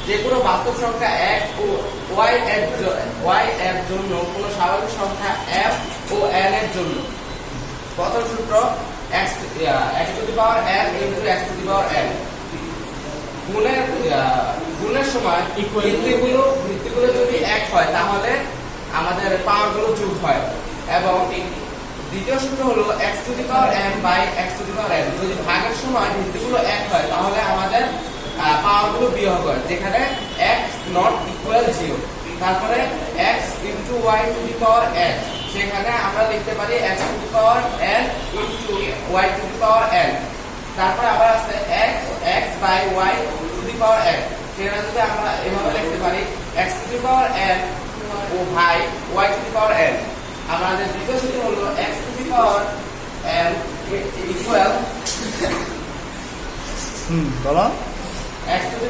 যে কোনো বাস্তব সংখ্যা x ও y এর জন্য কোনো স্বাভাবিক সংখ্যা f ও n এর জন্য প্রথম সূত্র x to the power n into x to the power n গুণের সময় ভিত্তিগুলো যদি এক হয় তাহলে আমাদের পাওয়ারগুলো যোগ হয়। এবং দ্বিতীয় সূত্র হলো x to the power n by x to the power n, যদি ভাগের সময় ভিত্তিগুলো এক হয় তাহলে আমাদের পাওয়ারগুলো বিয়োগ হয়, যেখানে x not equal 0। তারপরে x into y to the power n, সেখানে আমরা লিখতে পারি x to the power n into y to the power n। তারপরে আবার আছে x by y to the power n, সেটা যদি আমরা এভাবে লিখতে পারি x to the power n ও ভাই y to the power n। আমাদের দ্বিতীয় সূত্র হলো x to the power n equal বলো x to the